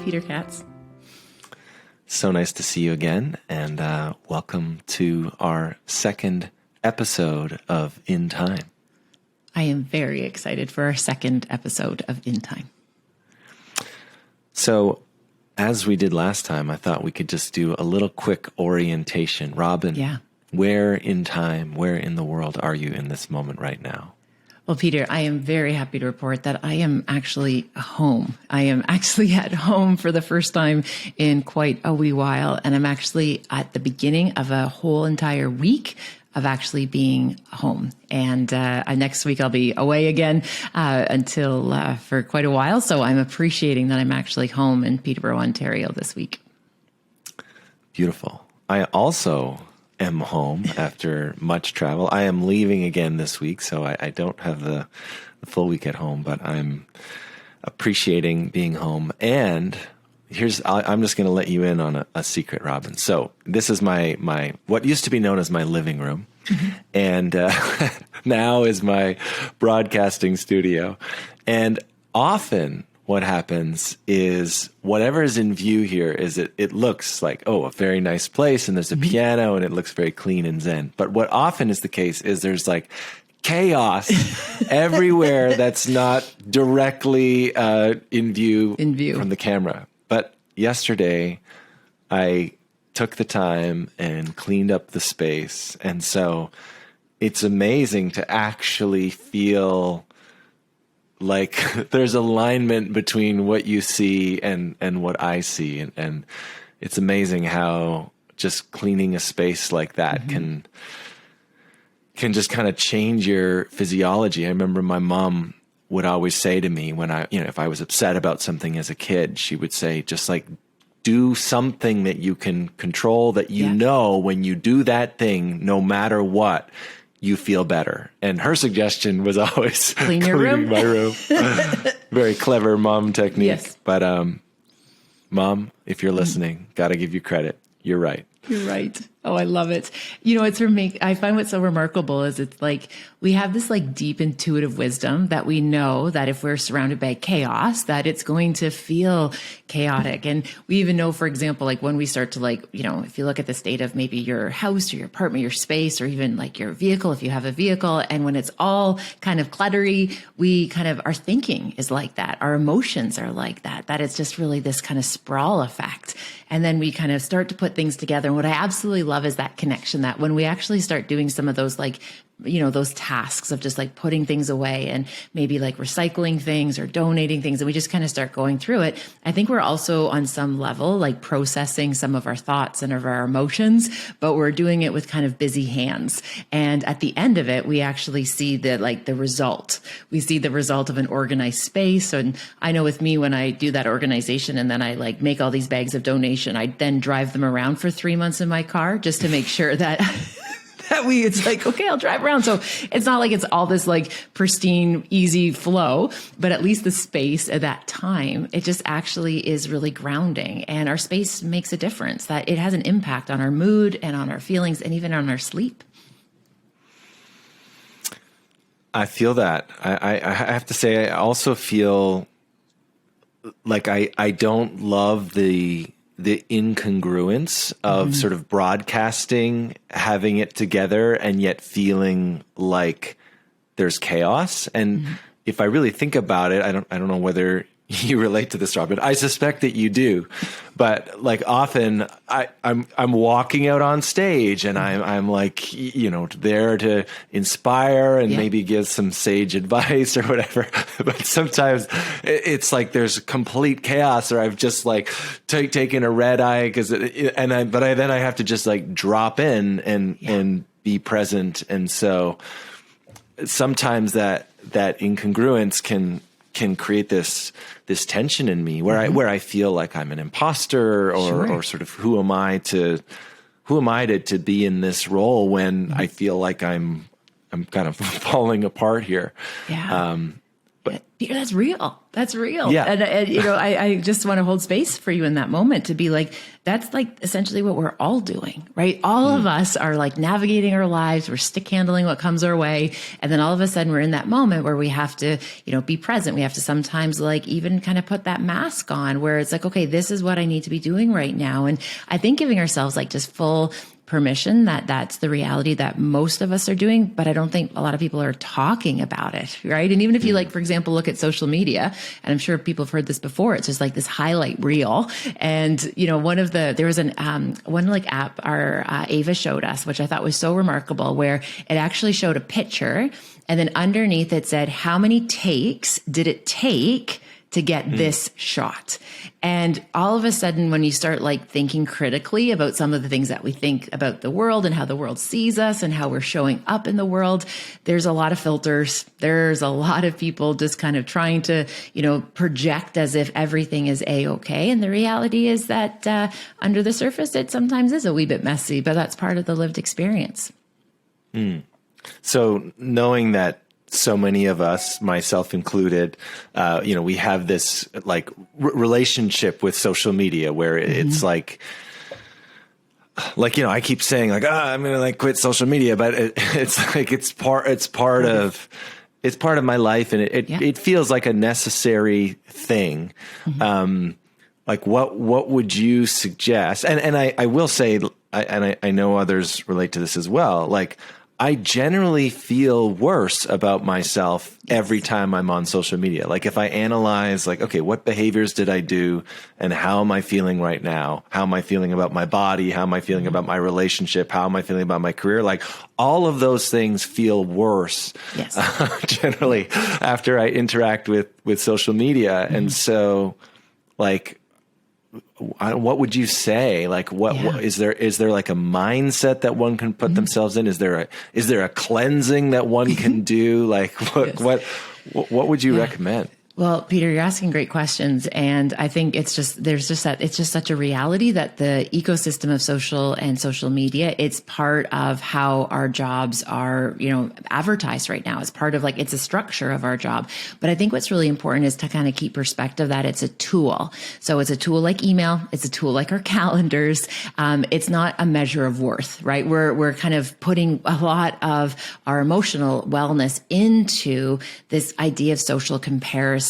Peter Katz. So nice to see you again, and welcome to our second episode of In Time. I am very excited for our second episode of In Time. So, as we did last time, I thought we could just do a little quick orientation. Robyne, where in time, where in the world are you in this moment right now? Well, Peter, I am very happy to report that I am actually home. I am actually at home for the first time in quite a wee while. And I'm actually at the beginning of a whole entire week of actually being home. And next week I'll be away again until for quite a while. So I'm appreciating that I'm actually home in Peterborough, Ontario this week. Beautiful. I also am home after much travel. I am leaving again this week, so I don't have the full week at home, but I'm appreciating being home. And I'm just going to let you in on a secret, Robyne. So this is my what used to be known as my living room, and now is my broadcasting studio. And often what happens is whatever is in view here is it looks like, a very nice place, and there's a piano, and it looks very clean and zen. But what often is the case is there's like chaos everywhere that's not directly in view from the camera. But yesterday, I took the time and cleaned up the space. And so it's amazing to actually feel like there's alignment between what you see and what I see. And it's amazing how just cleaning a space like that can just kind of change your physiology. I remember my mom would always say to me when if I was upset about something as a kid, she would say, just like, do something that you can control, that you know when you do that thing, no matter what, you feel better. And her suggestion was always cleaning my room. Very clever mom technique. Yes. But Mom, if you're listening, got to give you credit. You're right. You're right. Oh, I love it. I find what's so remarkable is it's like we have this like deep intuitive wisdom that we know that if we're surrounded by chaos, that it's going to feel chaotic. And we even know, for example, like when we start to if you look at the state of maybe your house or your apartment, your space, or even like your vehicle, if you have a vehicle, and when it's all kind of cluttery, our thinking is like that. Our emotions are like that it's just really this kind of sprawl effect. And then we kind of start to put things together. And what I absolutely love is that connection, that when we actually start doing some of those those tasks of just like putting things away and maybe like recycling things or donating things, and we just kind of start going through it. I think we're also on some level like processing some of our thoughts and of our emotions, but we're doing it with kind of busy hands. And at the end of it, we actually see the result. We see the result of an organized space. And I know with me, when I do that organization and then I like make all these bags of donation, I then drive them around for 3 months in my car just to make sure that it's like, okay, I'll drive around. So it's not like it's all this like pristine, easy flow, but at least the space at that time, it just actually is really grounding. And our space makes a difference, that it has an impact on our mood and on our feelings and even on our sleep. I feel that. I have to say, I also feel like I don't love the incongruence of sort of broadcasting, having it together, and yet feeling like there's chaos. And if I really think about it, I don't know whether you relate to this, Robyne. I suspect that you do, but like often I'm walking out on stage and I'm like, there to inspire and maybe give some sage advice or whatever. But sometimes it's like there's complete chaos, or I've just like taken a red eye then I have to just like drop in and be present. And so sometimes that incongruence can create this tension in me where I feel like I'm an imposter or sort of who am I to be in this role when I feel like I'm kind of falling apart here. Yeah. Peter, that's real. That's real. Yeah. And you know, I just want to hold space for you in that moment to be like, that's like essentially what we're all doing, right? All of us are like navigating our lives. We're stick handling what comes our way. And then all of a sudden we're in that moment where we have to, you know, be present. We have to sometimes like even kind of put that mask on where it's like, okay, this is what I need to be doing right now. And I think giving ourselves like just full permission that that's the reality that most of us are doing, but I don't think a lot of people are talking about it, right? And even if you like, for example, look at social media, and I'm sure people have heard this before, it's just like this highlight reel. And, you know, there was one like app our Ava showed us, which I thought was so remarkable, where it actually showed a picture and then underneath it said, how many takes did it take to get this shot? And all of a sudden, when you start like thinking critically about some of the things that we think about the world and how the world sees us and how we're showing up in the world, there's a lot of filters. There's a lot of people just kind of trying to, you know, project as if everything is A-okay. And the reality is that under the surface, it sometimes is a wee bit messy, but that's part of the lived experience. So knowing that so many of us, myself included, you know, we have this like relationship with social media where it's like, you know, I keep saying like, I'm going to like quit social media, but it's like, it's part of my life. And it feels like a necessary thing. Like what would you suggest? And I will say, I know others relate to this as well. Like, I generally feel worse about myself every time I'm on social media. Like if I analyze like, okay, what behaviors did I do and how am I feeling right now? How am I feeling about my body? How am I feeling about my relationship? How am I feeling about my career? Like all of those things feel worse generally after I interact with social media. And so like, what would you say? Like, what is there like a mindset that one can put themselves in? Is there a cleansing that one can do? Like, what would you recommend? Well, Peter, you're asking great questions. And I think it's just such a reality that the ecosystem of social media, it's part of how our jobs are, you know, advertised right now. It's part of like, it's a structure of our job. But I think what's really important is to kind of keep perspective that it's a tool. So it's a tool like email. It's a tool like our calendars. It's not a measure of worth, right? We're kind of putting a lot of our emotional wellness into this idea of social comparison.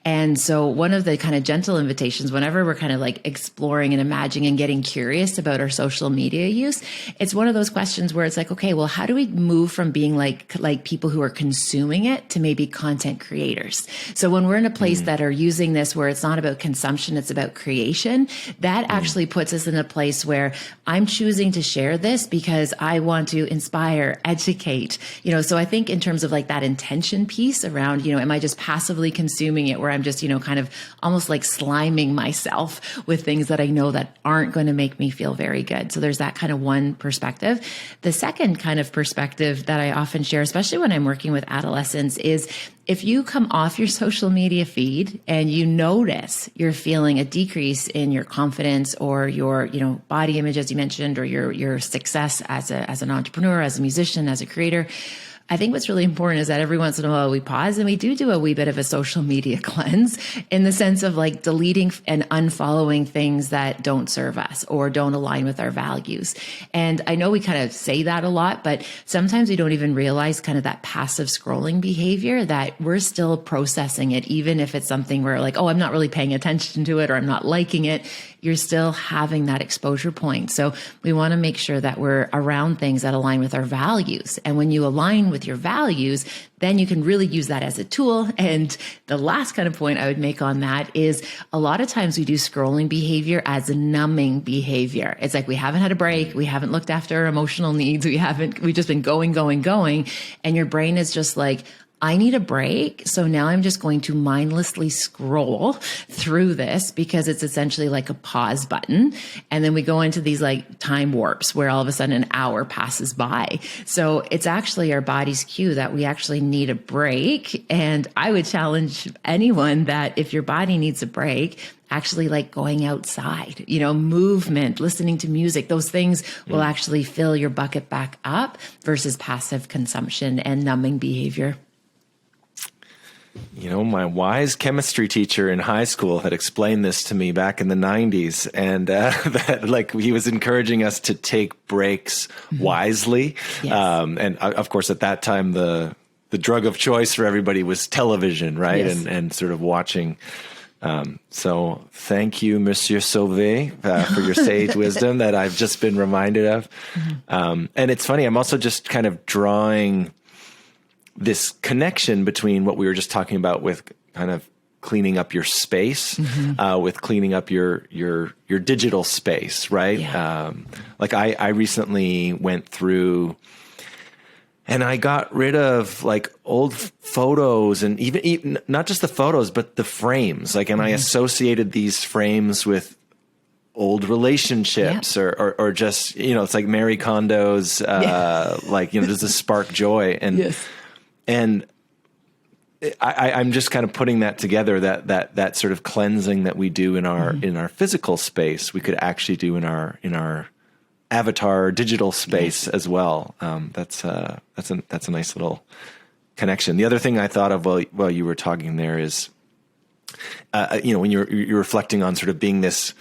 And so one of the kind of gentle invitations, whenever we're kind of like exploring and imagining and getting curious about our social media use, it's one of those questions where it's like, okay, well, how do we move from being like people who are consuming it to maybe content creators? So when we're in a place that are using this, where it's not about consumption, it's about creation, that actually puts us in a place where I'm choosing to share this because I want to inspire, educate, you know, so I think in terms of like that intention piece around, you know, am I just passively consuming it where I'm just, you know, kind of almost like sliming myself with things that I know that aren't going to make me feel very good. So there's that kind of one perspective. The second kind of perspective that I often share, especially when I'm working with adolescents, is if you come off your social media feed and you notice you're feeling a decrease in your confidence or your, you know, body image, as you mentioned, or your success as an entrepreneur, as a musician, as a creator, I think what's really important is that every once in a while we pause and we do a wee bit of a social media cleanse in the sense of like deleting and unfollowing things that don't serve us or don't align with our values. And I know we kind of say that a lot, but sometimes we don't even realize kind of that passive scrolling behavior that we're still processing it, even if it's something where like, oh, I'm not really paying attention to it or I'm not liking it. You're still having that exposure point. So we want to make sure that we're around things that align with our values. And when you align with your values, then you can really use that as a tool. And the last kind of point I would make on that is a lot of times we do scrolling behavior as a numbing behavior. It's like we haven't had a break. We haven't looked after our emotional needs. We've just been going. And your brain is just like, I need a break. So now I'm just going to mindlessly scroll through this because it's essentially like a pause button. And then we go into these like time warps where all of a sudden an hour passes by. So it's actually our body's cue that we actually need a break. And I would challenge anyone that if your body needs a break, actually like going outside, you know, movement, listening to music, those things will actually fill your bucket back up versus passive consumption and numbing behavior. My wise chemistry teacher in high school had explained this to me back in the 90s, and that like he was encouraging us to take breaks wisely. Yes. And of course, at that time, the drug of choice for everybody was television, right? Yes. And sort of watching. So thank you, Monsieur Sauvé, for your sage wisdom that I've just been reminded of. And it's funny, I'm also just kind of drawing this connection between what we were just talking about with kind of cleaning up your space, with cleaning up your digital space, right? Yeah. Like I recently went through and I got rid of like old photos, and even not just the photos, but the frames. Like, and I associated these frames with old relationships, or just, it's like Mary Kondo's, like, does this spark joy? And, Yes. and I'm just kind of putting that together, that sort of cleansing that we do in our physical space, we could actually do in our avatar digital space as well. That's a nice little connection. The other thing I thought of while you were talking there is, when you're reflecting on sort of being this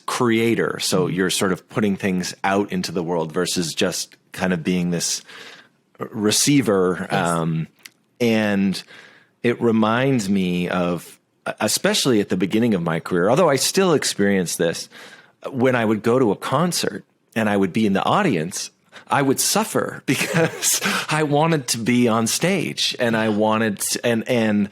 creator. So you're sort of putting things out into the world versus just kind of being this receiver. Yes. And it reminds me of, especially at the beginning of my career, although I still experience this, when I would go to a concert and I would be in the audience, I would suffer because I wanted to be on stage, and I wanted to, and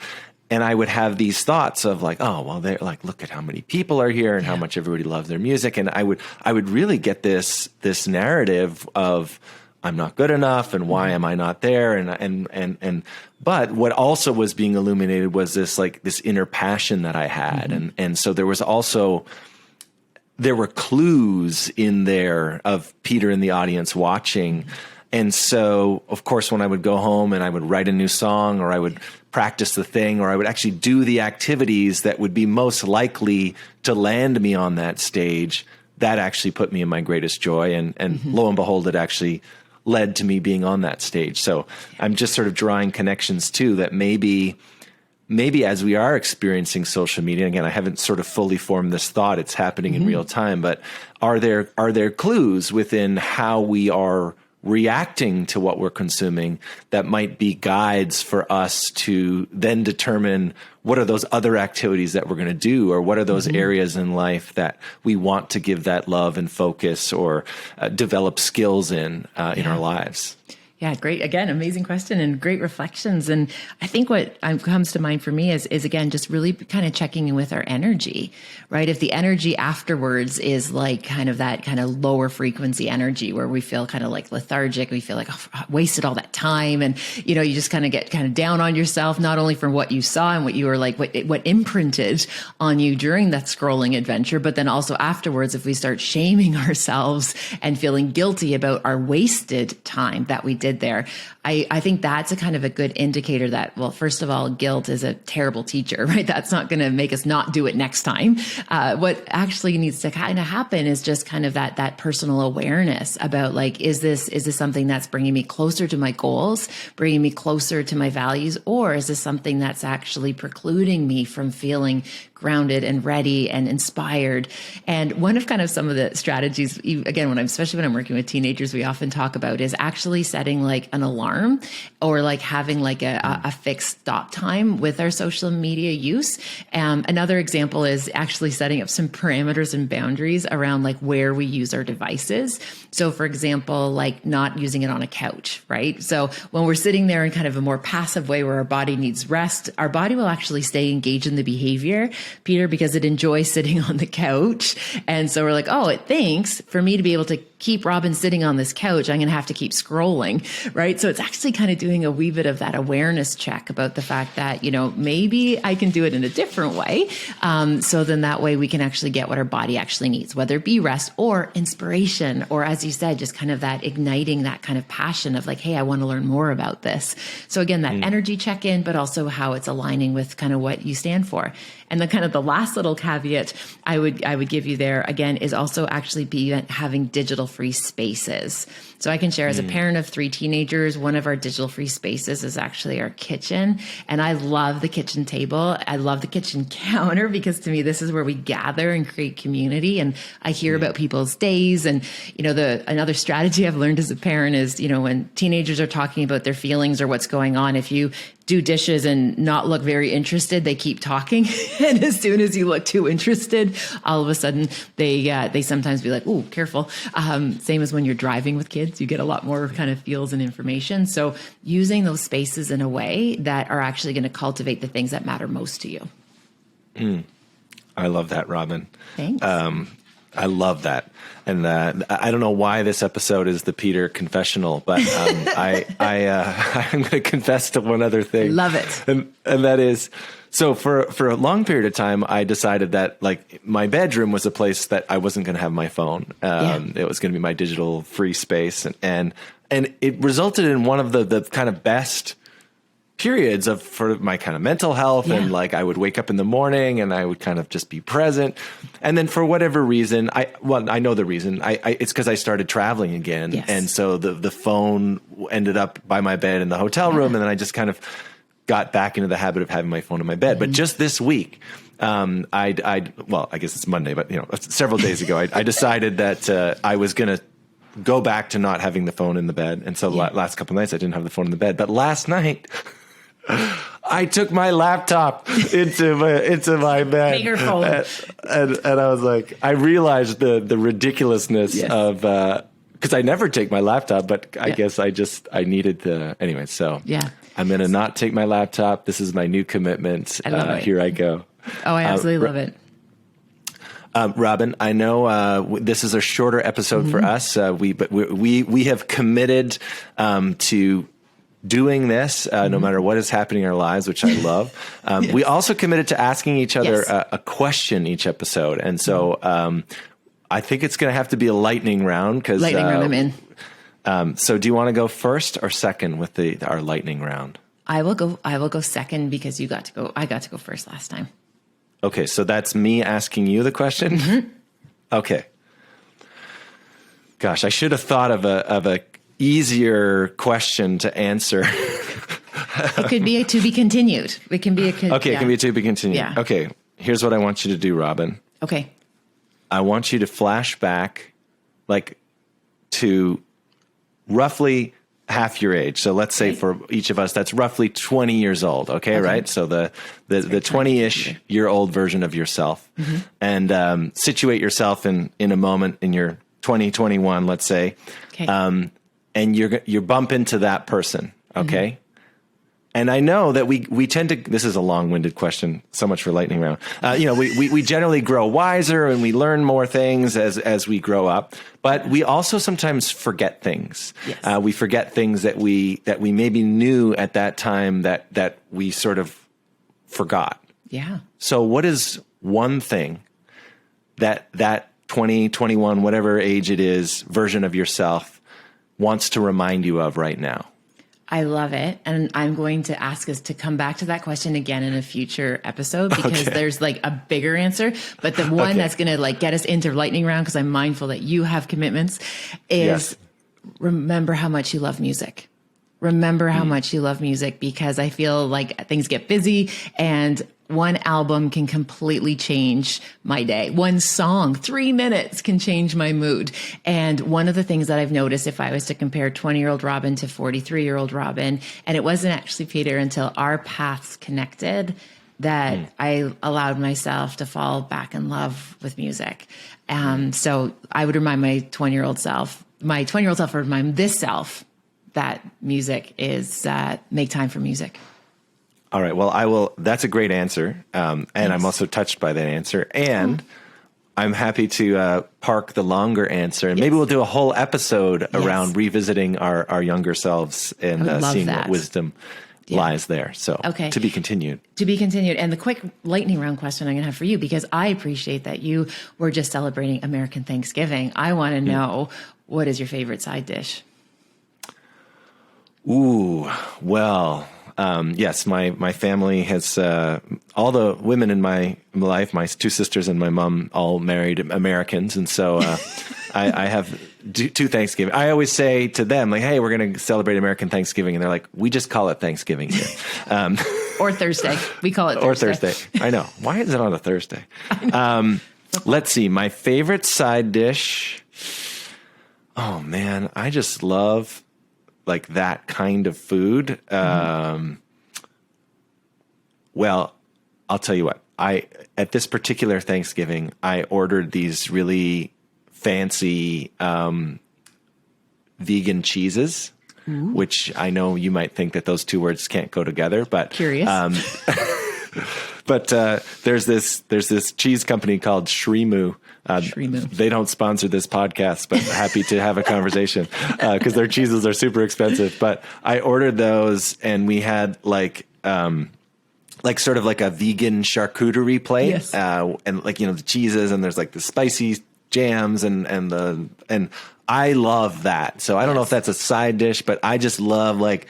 I would have these thoughts of like, oh, well, they're like, look at how many people are here and how much everybody loves their music. And I would really get this narrative of, I'm not good enough, and why am I not there? But what also was being illuminated was this inner passion that I had. And so there were clues in there of Peter in the audience watching. And so, of course, when I would go home and I would write a new song, or I would practice the thing, or I would actually do the activities that would be most likely to land me on that stage, that actually put me in my greatest joy. And lo and behold, it actually led to me being on that stage. So I'm just sort of drawing connections too, that maybe as we are experiencing social media, again, I haven't sort of fully formed this thought, it's happening in real time, but are there clues within how we are reacting to what we're consuming that might be guides for us to then determine what are those other activities that we're going to do, or what are those areas in life that we want to give that love and focus, or develop skills in our lives? Yeah, great. Again, amazing question and great reflections. And I think what comes to mind for me is again, just really kind of checking in with our energy, right? If the energy afterwards is like kind of that kind of lower frequency energy where we feel kind of like lethargic, we feel like, oh, I wasted all that time. And, you just kind of get kind of down on yourself, not only from what you saw and what you were like, what imprinted on you during that scrolling adventure, but then also afterwards, if we start shaming ourselves and feeling guilty about our wasted time that we did there, I think that's a kind of a good indicator that, well, first of all, guilt is a terrible teacher, right? That's not going to make us not do it next time. What actually needs to kind of happen is just kind of that personal awareness about like, is this something that's bringing me closer to my goals, bringing me closer to my values, or is this something that's actually precluding me from feeling grounded and ready and inspired? And one of kind of some of the strategies, again, especially when I'm working with teenagers, we often talk about is actually setting like an alarm, or like having like a fixed stop time with our social media use. Another example is actually setting up some parameters and boundaries around like where we use our devices. So for example, like not using it on a couch, right? So when we're sitting there in kind of a more passive way where our body needs rest, our body will actually stay engaged in the behavior, Peter, because it enjoys sitting on the couch. And so we're like, oh, it thinks for me to be able to keep Robyne sitting on this couch, I'm going to have to keep scrolling, right? So it's actually kind of doing a wee bit of that awareness check about the fact that, maybe I can do it in a different way. So then that way we can actually get what our body actually needs, whether it be rest or inspiration, or as you said, just kind of that igniting that kind of passion of like, hey, I want to learn more about this. So again, that energy check-in, but also how it's aligning with kind of what you stand for. And the kind of the last little caveat I would give you there again is also actually having digital free spaces. So I can share as a parent of 3 teenagers, one of our digital free spaces is actually our kitchen. And I love the kitchen table. I love the kitchen counter because to me, this is where we gather and create community. And I hear about people's days. And, another strategy I've learned as a parent is, when teenagers are talking about their feelings or what's going on, if you do dishes and not look very interested, they keep talking. And as soon as you look too interested, all of a sudden they sometimes be like, "Ooh, careful." Same as when you're driving with kids, you get a lot more kind of feels and information. So using those spaces in a way that are actually going to cultivate the things that matter most to you. I love that, Robyne. Thanks. I love that. And I don't know why this episode is the Peter confessional, but I'm going to confess to one other thing. Love it. And that is, so for a long period of time, I decided that like my bedroom was a place that I wasn't going to have my phone. It was going to be my digital free space. And it resulted in one of the kind of best periods for my kind of mental health. And like I would wake up in the morning and I would kind of just be present. And then for whatever reason, I know the reason. It's because I started traveling again. Yes. And so the phone ended up by my bed in the hotel room. And then I just kind of got back into the habit of having my phone in my bed. But just this week, I guess it's Monday, but several days ago, I decided that I was going to go back to not having the phone in the bed. And so the last couple of nights I didn't have the phone in the bed. But last night I took my laptop into my bed. Bigger phone. And I was like, I realized the ridiculousness of, because I never take my laptop, but I guess I needed to, anyway. So I'm going to not take my laptop. This is my new commitment. I love it. Here I go. Oh, I absolutely love it. Robyne, I know this is a shorter episode for us. But we have committed to doing this no matter what is happening in our lives, which I love. We also committed to asking each other a question each episode, and so I think it's going to have to be a lightning round. Because lightning round, I'm in. So, do you want to go first or second with our lightning round? I will go second because you got to go. I got to go first last time. Okay, so that's me asking you the question? Mm-hmm. Okay. Gosh, I should have thought of a easier question to answer. It could be a to be continued. It can be a... Okay, it can be a to be continued. Yeah. Okay, here's what I want you to do, Robyne. Okay. I want you to flash back to roughly half your age. So let's say for each of us, that's roughly 20 years old. Okay. Right. So the 20-ish year old version of yourself, and situate yourself in a moment in your 2021, let's say, and you bump into that person. Okay. And I know that we tend to, this is a long-winded question, so much for lightning round. We generally grow wiser and we learn more things as we grow up, but we also sometimes forget things. Yes. We forget things that we maybe knew at that time that we sort of forgot. Yeah. So what is one thing that 20, 21, whatever age it is, version of yourself wants to remind you of right now? I love it. And I'm going to ask us to come back to that question again in a future episode because there's a bigger answer. But the one that's going to get us into lightning round, because I'm mindful that you have commitments, is remember how much you love music. Remember how much you love music, because I feel like things get busy and one album can completely change my day. One song, 3 minutes, can change my mood. And one of the things that I've noticed, if I was to compare 20-year-old Robyne to 43-year-old Robyne, and it wasn't actually, Peter, until our paths connected that I allowed myself to fall back in love with music. So I would remind my 20-year-old self would remind this self that music is, make time for music. All right. Well, I will. That's a great answer. And I'm also touched by that answer. And I'm happy to park the longer answer. And maybe we'll do a whole episode around revisiting our younger selves and seeing what wisdom lies there. So to be continued. To be continued. And the quick lightning round question I'm going to have for you, because I appreciate that you were just celebrating American Thanksgiving. I want to know, what is your favorite side dish? Ooh, well... Yes, my family has, all the women in my life, my two sisters and my mom, all married Americans. And so I have two Thanksgiving. I always say to them, like, hey, we're going to celebrate American Thanksgiving. And they're like, we just call it Thanksgiving here. Or Thursday. We call it Thursday. Or Thursday. I know. Why is it on a Thursday? Let's see. My favorite side dish. Oh, man. I just love like that kind of food. Well, I'll tell you what. At this particular Thanksgiving, I ordered these really fancy vegan cheeses. Ooh. Which I know you might think that those two words can't go together, but curious. But there's this cheese company called Shrimu. Shrimu. They don't sponsor this podcast, but happy to have a conversation because their cheeses are super expensive. But I ordered those, and we had like sort of like a vegan charcuterie plate, yes. And like the cheeses, and there's like the spicy jams and I love that. So I don't know if that's a side dish, but I just love like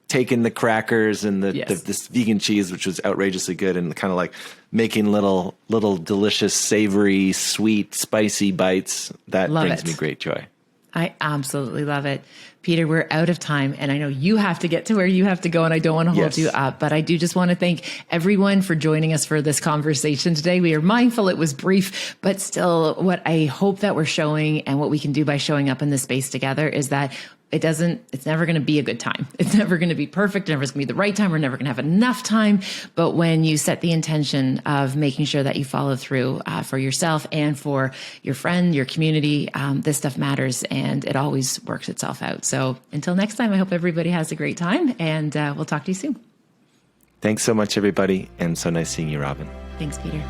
taking the crackers and this vegan cheese, which was outrageously good, and kind of like making little delicious, savory, sweet, spicy bites. That brings me great joy. I absolutely love it. Peter, we're out of time, and I know you have to get to where you have to go, and I don't want to hold you up, but I do just want to thank everyone for joining us for this conversation today. We are mindful it was brief, but still what I hope that we're showing and what we can do by showing up in this space together is that it's never going to be a good time. It's never going to be perfect. It's never going to be the right time. We're never going to have enough time. But when you set the intention of making sure that you follow through for yourself and for your friend, your community, this stuff matters, and it always works itself out. So until next time, I hope everybody has a great time, and we'll talk to you soon. Thanks so much, everybody. And so nice seeing you, Robyne. Thanks, Peter.